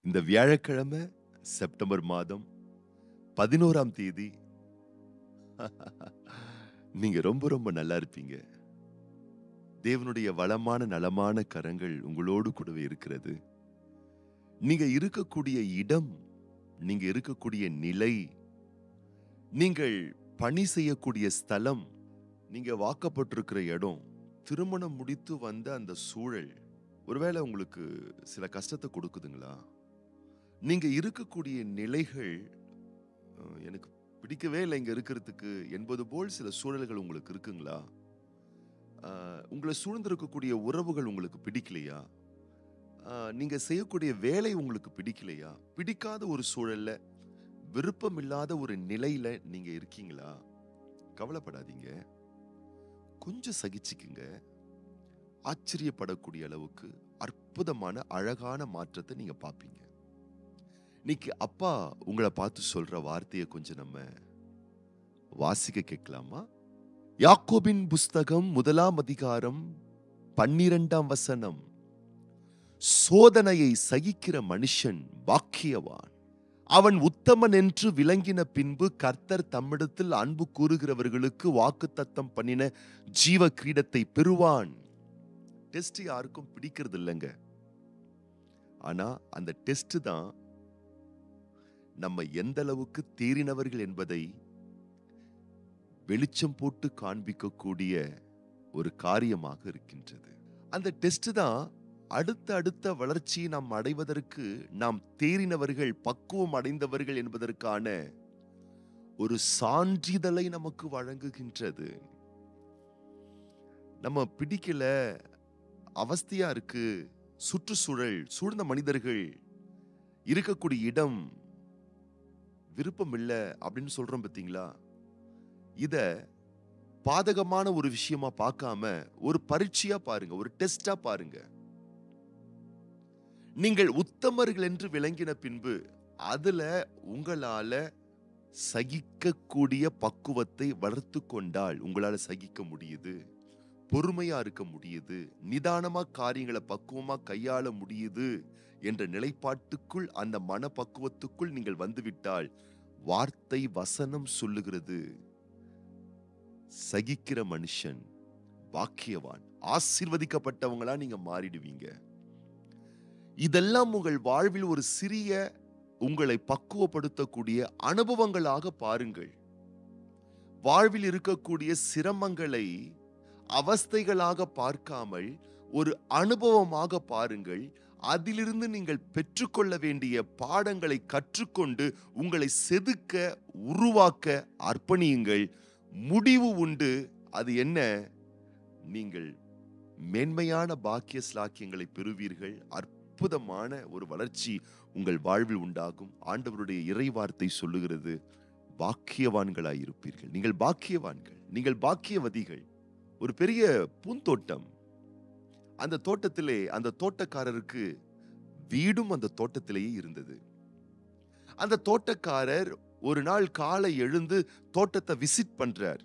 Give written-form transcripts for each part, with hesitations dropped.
இந்த வியாழக்கிழமை செப்டம்பர் மாதம் 11ஆம் தேதி நீங்க ரொம்ப ரொம்ப நல்லா இருப்பீங்க. தேவனுடைய வளமான நலமான கரங்கள் உங்களோடு கூடவே இருக்கிறது. நீங்க இருக்கக்கூடிய இடம், நீங்க இருக்கக்கூடிய நிலை, நீங்கள் பணி செய்யக்கூடிய ஸ்தலம், நீங்க வாக்கப்பட்டிருக்கிற இடம், திருமணம் முடித்து வந்த அந்த சூழல் ஒருவேளை உங்களுக்கு சில கஷ்டத்தை கொடுக்குதுங்களா? நீங்க இருக்கக்கூடிய நிலைகள் எனக்கு பிடிக்கவே இல்லை இங்க இருக்கிறதுக்கு என்பது போல் சில சூழல்கள் உங்களுக்கு இருக்குங்களா? உங்களை சூழ்ந்திருக்கக்கூடிய உறவுகள் உங்களுக்கு பிடிக்கலையா? நீங்க செய்யக்கூடிய வேலை உங்களுக்கு பிடிக்கலையா? பிடிக்காத ஒரு சூழல்ல, விருப்பமில்லாத ஒரு நிலையில நீங்க இருக்கீங்களா? கவலைப்படாதீங்க. கொஞ்சம் சகிச்சுக்குங்க. ஆச்சரியப்படக்கூடிய அளவுக்கு அற்புதமான, அழகான மாற்றத்தை நீங்க பார்ப்பீங்க. இன்னைக்கு அப்பா உங்கள பார்த்து சொல்ற வார்த்தைய கொஞ்சம் நம்ம வாசிக்க கேட்கலாமா? யாக்கோபின் புஸ்தகம் 1ஆம் அதிகாரம் 12ஆம் வசனம். சோதனையை சகிக்கிற மனுஷன் பாக்கியவான். அவன் உத்தமன் என்று விளங்கின பின்பு கர்த்தர் தம்மிடத்தில் அன்பு கூறுகிறவர்களுக்கு வாக்குத்தத்தம் பண்ணின ஜீவ கிரீடத்தை பெறுவான். டெஸ்ட் யாருக்கும் பிடிக்கிறது இல்லைங்க. ஆனா அந்த டெஸ்ட் தான் நம்ம எந்த அளவுக்கு தேறினவர்கள் என்பதை வெளிச்சம் போட்டு காண்பிக்கக்கூடிய ஒரு காரியமாக இருக்கின்றது. அந்த டெஸ்ட் தான் அடுத்த வளர்ச்சியை நாம் அடைவதற்கு நாம் தேறினவர்கள், பக்குவம் அடைந்தவர்கள் என்பதற்கான ஒரு சான்றிதழை நமக்கு வழங்குகின்றது. நம்ம பிடிக்கல, அவஸ்தையா இருக்கு, சுற்றுச்சூழல், சூழ்ந்த மனிதர்கள், இருக்கக்கூடிய இடம் விருப்பம் இல்லை அப்படின்னு சொல்றோம் பார்த்தீங்களா? இத பாதகமான ஒரு விஷயமா பார்க்காம ஒரு பரீட்சையா பாருங்க, ஒரு டெஸ்டா பாருங்க. நீங்கள் உத்தமர்கள் என்று விளங்கின பின்பு அதுல உங்களால சகிக்கக்கூடிய பக்குவத்தை வளர்த்து கொண்டால் உங்களால சகிக்க முடியுது, பொறுமையா இருக்க முடியுது, நிதானமா காரியங்களை பக்குவமா கையாள முடியுது என்ற நிலைப்பாட்டுக்குள், அந்த மனப்பக்குவத்துக்குள் நீங்கள் வந்துவிட்டால், வார்த்தை வசனம் சொல்லுகிறது, சகிக்கிற மனுஷன் பாக்கியவான், ஆசீர்வதிக்கப்பட்டவங்களா நீங்க மாறிடுவீங்க. இதெல்லாம் உங்கள் வாழ்வில் ஒரு சிறிய உங்களை பக்குவப்படுத்தக்கூடிய அனுபவங்களாக பாருங்கள். வாழ்வில் இருக்கக்கூடிய சிரமங்களை அவஸ்தைகளாக பார்க்காமல் ஒரு அனுபவமாக பாருங்கள். அதிலிருந்து நீங்கள் பெற்றுக்கொள்ள வேண்டிய பாடங்களை கற்றுக்கொண்டு உங்களை செதுக்க, உருவாக்க அர்ப்பணியுங்கள். முடிவு உண்டு. அது என்ன? நீங்கள் மேன்மையான பாக்கிய ஸ்லாக்கியங்களை பெறுவீர்கள். அற்புதமான ஒரு வளர்ச்சி உங்கள் வாழ்வில் உண்டாகும். ஆண்டவருடைய இறைவார்த்தை சொல்லுகிறது, பாக்கியவான்களாய் இருப்பீர்கள். நீங்கள் பாக்கியவான்கள், நீங்கள் பாக்கியவதிகள். ஒரு பெரிய பூந்தோட்டம். அந்த தோட்டத்திலே அந்த தோட்டக்காரருக்கு வீடும் அந்த தோட்டத்திலேயே இருந்தது. அந்த தோட்டக்காரர் ஒரு நாள் காலை எழுந்து தோட்டத்தை விசிட் பண்றார்.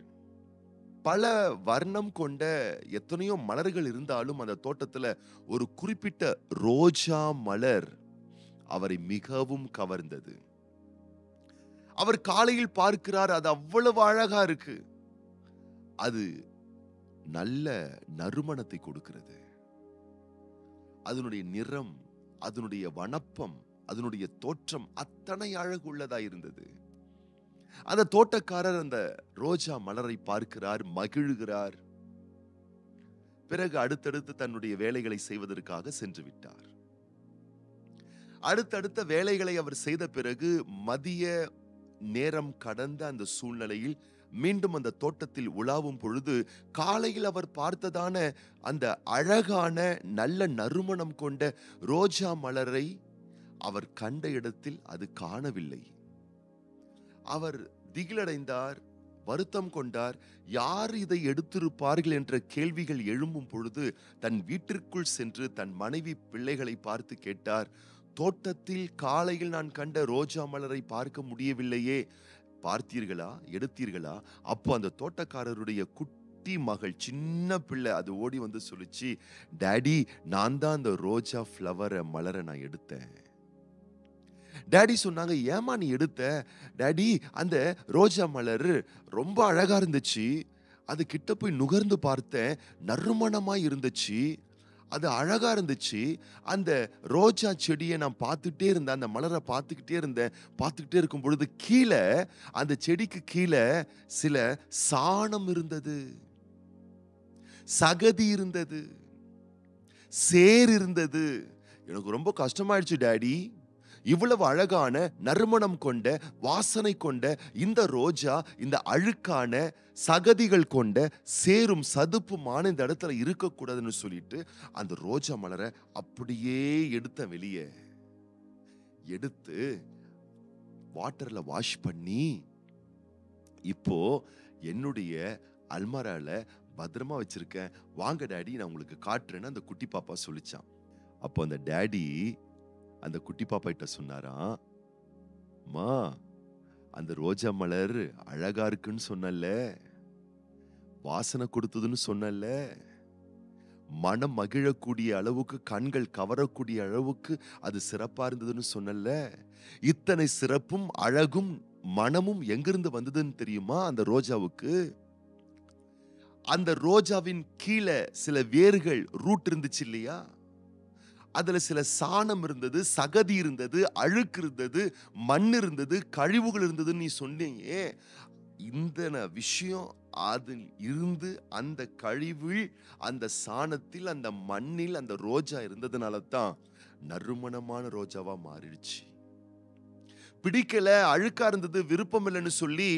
பல வர்ணம் கொண்ட எத்தனையோ மலர்கள் இருந்தாலும் அந்த தோட்டத்துல ஒரு குறிப்பிட்ட ரோஜா மலர் அவரை மிகவும் கவர்ந்தது. அவர் காலையில் பார்க்கிறார், அது அவ்வளவு அழகா இருக்கு. அது நல்ல நறுமணத்தை கொடுக்கிறது. அதனுடைய நிறம், அதனுடைய வனப்பம், அதனுடைய தோற்றம் அத்தனை அழகுள்ளதா இருந்தது. அந்த தோட்டக்காரர் அந்த ரோஜா மலரை பார்க்கிறார், மகிழுகிறார். பிறகு அடுத்தடுத்து தன்னுடைய வேலைகளை செய்வதற்காக சென்று விட்டார். அடுத்தடுத்த வேலைகளை அவர் செய்த பிறகு மதிய நேரம் கடந்த அந்த சூழ்நிலையில் மீண்டும் அந்த தோட்டத்தில் உலாவும் பொழுது, காலையில் அவர் பார்த்ததான அந்த அழகான நல்ல நறுமணம் கொண்ட ரோஜா மலரை அவர் கண்ட இடத்தில் அது காணவில்லை. அவர் திகிலடைந்தார், வருத்தம் கொண்டார். யார் இதை எடுத்திருப்பார்கள் என்ற கேள்விகள் எழும்பும் பொழுது தன் வீட்டிற்குள் சென்று தன் மனைவி பிள்ளைகளை பார்த்து கேட்டார், தோட்டத்தில் காலையில் நான் கண்ட ரோஜா மலரை பார்க்க முடியவில்லையே, பார்த்தீர்களா, எடுத்தீர்களா? அப்போ அந்த தோட்டக்காரருடைய குட்டி மகள், சின்ன பிள்ளை, அது ஓடி வந்து சொல்லுச்சு, டாடி, நான் தான் அந்த ரோஜா ஃப்ளவரை மலரை நான் எடுத்தேன். டாடி சொன்னாங்க, ஏமா நீ எடுத்த? டாடி, அந்த ரோஜா மலர் ரொம்ப அழகா இருந்துச்சு. அது கிட்ட போய் நுகர்ந்து பார்த்தேன். நறுமணமாய் இருந்துச்சு. அது அழகா இருந்துச்சு. அந்த ரோஜா செடிய நான் பார்த்துட்டே இருந்தேன். அந்த மலர பார்த்துக்கிட்டே இருந்தேன். பார்த்துக்கிட்டே இருக்கும் பொழுது அந்த செடிக்கு கீழ சில சாணம் இருந்தது. சகதி இருந்தது. சேர் இருந்தது. எனக்கு ரொம்ப கஷ்டமாயிடுச்சு டாடி. இவ்வளவு அழகான நறுமணம் கொண்ட வாசனை கொண்ட இந்த ரோஜா இந்த அழுக்கான சகதிகள் கொண்ட சேரும் சதுப்புமான இந்த இடத்துல இருக்கக்கூடாதுன்னு சொல்லிட்டு அந்த ரோஜா மலரை அப்படியே எடுத்த வெளியே எடுத்து வாட்டர்ல வாஷ் பண்ணி இப்போ என்னுடைய அல்மாரால பத்திரமா வச்சிருக்கேன். வாங்க டாடி, நான் உங்களுக்கு காட்டுறேன்னு அந்த குட்டி பாப்பா சொல்லிச்சான். அப்போ அந்த டாடி அந்த குட்டி பாப்பா கிட்ட சொன்னாராம், மா, அந்த ரோஜா மலர் அழகா இருக்குன்னு சொன்னல, வாசனை கொடுத்ததுன்னு சொன்னல, மனம் மகிழக்கூடிய அளவுக்கு, கண்கள் கவரக்கூடிய அளவுக்கு அது சிறப்பா இருந்ததுன்னு சொன்னல, இத்தனை சிறப்பும் அழகும் மனமும் எங்கிருந்து வந்ததுன்னு தெரியுமா அந்த ரோஜாவுக்கு? அந்த ரோஜாவின் கீழே சில வேர்கள், ரூட் இருந்துச்சு இல்லையா? அதுல சில சாணம் இருந்தது, சகதி இருந்தது, அழுக்கு இருந்தது, மண் இருந்தது, கழிவுகள் இருந்ததுன்னு நீ சொன்னீங்க. இந்த விஷயம் அதில் இருந்து அந்த கழிவில், அந்த சாணத்தில், அந்த மண்ணில் அந்த ரோஜா இருந்ததுனால தான் நறுமணமான ரோஜாவா மாறிடுச்சு. பிடிக்கல, அழுக்கா இருந்தது, விருப்பம் இல்லைன்னு சொல்லி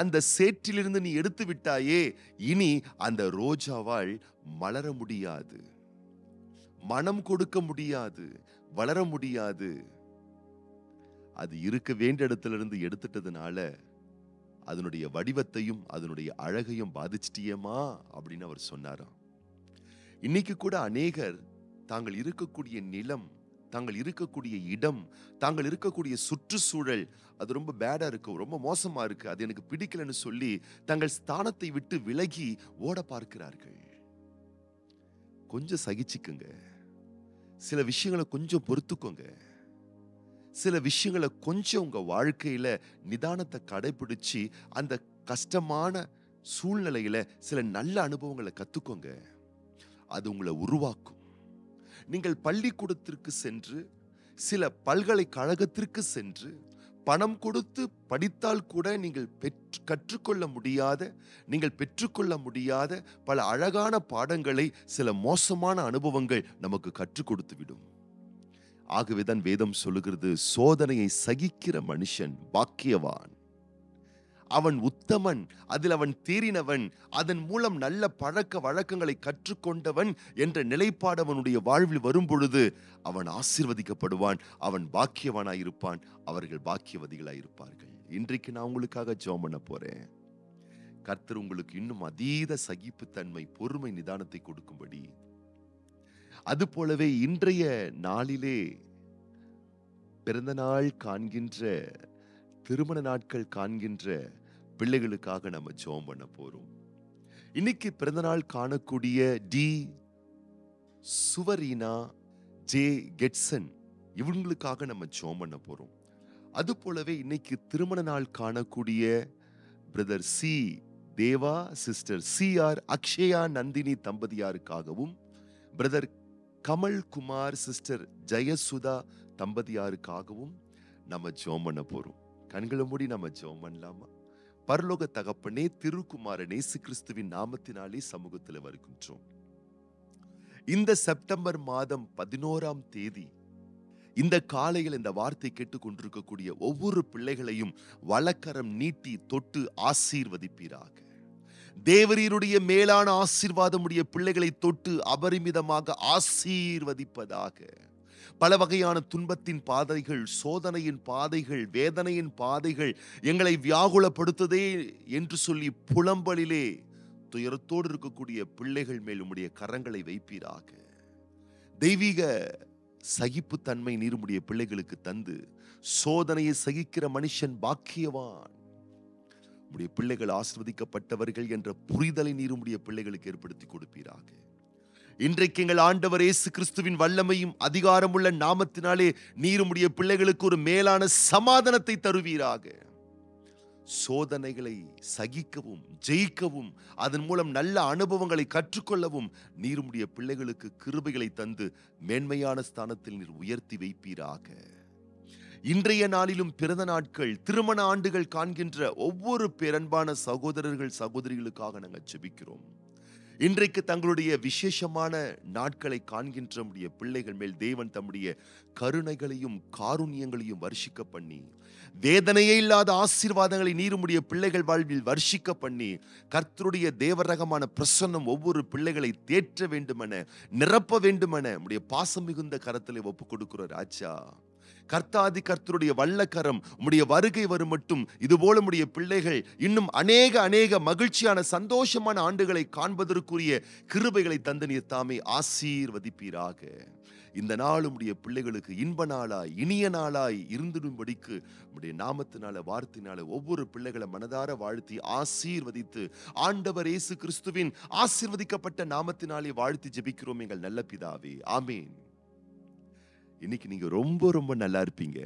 அந்த சேற்றிலிருந்து நீ எடுத்து விட்டாயே, இனி அந்த ரோஜாவால் மலர முடியாது, மனம் கொடுக்க முடியாது, வளர முடியாது. அது இருக்க வேண்டிய இடத்துல இருந்து எடுத்துட்டதுனால அதனுடைய வடிவத்தையும் அதனுடைய அழகையும் பாதிச்சிட்டியேமா அப்படின்னு அவர் சொன்னாராம். இன்னைக்கு கூட அநேகர் தாங்கள் இருக்கக்கூடிய நிலம், தாங்கள் இருக்கக்கூடிய இடம், தாங்கள் இருக்கக்கூடிய சுற்றுச்சூழல் அது ரொம்ப பேடா இருக்கு, ரொம்ப மோசமா இருக்கு, அது எனக்கு பிடிக்கலன்னு சொல்லி தங்கள் ஸ்தானத்தை விட்டு விலகி ஓட பார்க்கிறார்கள். கொஞ்சம் சகிச்சுக்குங்க. சில விஷயங்களை கொஞ்சம் பொறுத்துக்கோங்க. சில விஷயங்களை கொஞ்சம் உங்க வாழ்க்கையில நிதானத்தை கடைபிடிச்சு அந்த கஷ்டமான சூழ்நிலையில சில நல்ல அனுபவங்களை கத்துக்கோங்க. அது உங்களை உருவாக்கும். நீங்கள் பள்ளிக்கூடத்திற்கு சென்று, சில பல்கலைக்கழகத்திற்கு சென்று பணம் கொடுத்து படித்தால் கூட நீங்கள் கற்றுக்கொள்ள முடியாத, நீங்கள் பெற்றுக்கொள்ள முடியாத பல அழகான பாடங்களை, சில மோசமான அனுபவங்கள் நமக்கு கற்றுக் கொடுத்து விடும். ஆகவேதான் வேதம் சொல்லுகிறது, சோதனையை சகிக்கிற மனுஷன் பாக்கியவான், அவன் உத்தமன், அதில் அவன் தேறினவன், அதன் மூலம் நல்ல பழக்க வழக்கங்களை கற்றுக்கொண்டவன் என்ற நிலைப்பாடு அவனுடைய வாழ்வில் வரும் பொழுது அவன் ஆசீர்வதிக்கப்படுவான், அவன் பாக்கியவானாயிருப்பான், அவர்கள் பாக்கியவதிகளாயிருப்பார்கள். இன்றைக்கு நான் உங்களுக்காக ஜெபம் பண்ண போறேன். கர்த்தர் உங்களுக்கு இன்னும் அதீத சகிப்புத்தன்மை, பொறுமை, நிதானத்தை கொடுக்கும்படி, அது போலவே இன்றைய நாளிலே பிறந்த நாள் காண்கின்ற, திருமண நாட்கள் காண்கின்ற பிள்ளைகளுக்காக நம்ம ஜெபம் பண்ண போறோம். இன்னைக்கு பிறந்த நாள் காணக்கூடிய டி சுவரீனா, ஜே கெட்சன், இவங்களுக்காக நம்ம ஜெபம் பண்ண போறோம். அது போலவே இன்னைக்கு திருமண நாள் காணக்கூடிய brother C Deva, sister C R Akshaya Nandini தம்பதியாருக்காகவும், பிரதர் கமல் குமார், சிஸ்டர் ஜெயசுதா தம்பதியாருக்காகவும் நம்ம ஜெபம் பண்ண போறோம். கண்களை மூடி நம்ம ஜெபம் பண்ணலாமா? பரலோக தகப்பனே, திருக்குமாரன் இயேசு கிறிஸ்துவின் நாமத்தினாலே சமூகத்தில் வருகின்றோம். இந்த செப்டம்பர் மாதம் 11ஆம் தேதி இந்த காலையில் இந்த வார்த்தை கேட்டுக் கொண்டிருக்கக்கூடிய ஒவ்வொரு பிள்ளைகளையும் வலக்கரம் நீட்டி தொட்டு ஆசீர்வதிப்பீராக. தேவரீருடைய மேலான ஆசீர்வாதம் உடைய பிள்ளைகளை தொட்டு அபரிமிதமாக ஆசீர்வதிப்பதாக. பல வகையான துன்பத்தின் பாதைகள், சோதனையின் பாதைகள், வேதனையின் பாதைகள் எங்களை வியாகுலப்படுத்ததே என்று சொல்லி புலம்பலிலே துயரத்தோடு இருக்கக்கூடிய பிள்ளைகள் மேல் உம்முடைய கரங்களை வைப்பீராக. தெய்வீக சகிப்புத்தன்மை நீருமுடைய பிள்ளைகளுக்கு தந்து, சோதனையை சகிக்கிற மனுஷன் பாக்கியவான், உம்முடைய பிள்ளைகள் ஆசீர்வதிக்கப்பட்டவர்கள் என்ற புரிதலை நீருமுடைய பிள்ளைகளுக்கு ஏற்படுத்தி கொடுப்பீராக. இன்றைக்கு எங்கள் ஆண்டவர் இயேசு கிறிஸ்துவின் வல்லமையும் அதிகாரமுள்ள நாமத்தினாலே நீர் உம்முடைய பிள்ளைகளுக்கு ஒரு மேலான சமாதானத்தை தருவீராக. சோதனைகளை சகிக்கவும் ஜெயிக்கவும் அதன் மூலம் நல்ல அனுபவங்களை கற்றுக்கொள்ளவும் நீர் உம்முடைய பிள்ளைகளுக்கு கிருபைகளை தந்து மேன்மையான ஸ்தானத்தில் நீர் உயர்த்தி வைப்பீராக. இன்றைய நாளிலும் பிறந்த நாட்கள், திருமண ஆண்டுகள் காண்கின்ற ஒவ்வொரு பேரன்பான சகோதரர்கள் சகோதரிகளுக்காக நாங்கள் ஜெபிக்கிறோம். இன்றைக்கு தங்களுடைய விசேஷமான நாட்களை காண்கின்ற நம்முடைய பிள்ளைகள் மேல் தேவன் தம்முடைய கருணைகளையும் காருண்யங்களையும் வர்ஷிக்க பண்ணி, வேதனையே இல்லாத ஆசீர்வாதங்களை நீர் உம்முடைய பிள்ளைகள் வாழ்வில் வர்ஷிக்க பண்ணி, கர்த்தருடைய தேவரகமான பிரசன்னம் ஒவ்வொரு பிள்ளைகளை தேற்ற வேண்டுமென, நிரப்ப வேண்டுமென உம்முடைய பாசம் மிகுந்த கரத்திலே ஒப்புக் கொடுக்கிற ராஜா. கர்த்தாதி கர்த்தருடைய வல்லக்கரம் உம்முடைய வருகை வரும் மட்டும் இதுபோல உம்முடைய பிள்ளைகள் இன்னும் அநேக மகிழ்ச்சியான சந்தோஷமான ஆண்டுகளை காண்பதற்குரிய கிருபைகளை தந்து நீர் தாமே ஆசீர்வதிப்பீராக. இந்த நாள் உம்முடைய பிள்ளைகளுக்கு இன்ப நாளாய் இனிய நாளாய் இருந்திடும்படிக்கு உம்முடைய நாமத்தினால வார்த்தையினால ஒவ்வொரு பிள்ளைகளை மனதார வாழ்த்தி ஆசீர்வதித்து, ஆண்டவர் இயேசு கிறிஸ்துவின் ஆசீர்வதிக்கப்பட்ட நாமத்தினாலே வாழ்த்தி ஜெபிக்கிறோம் எங்கள் நல்ல பிதாவே, ஆமேன். இன்னைக்கு நீங்க ரொம்ப நல்லா இருப்பீங்க.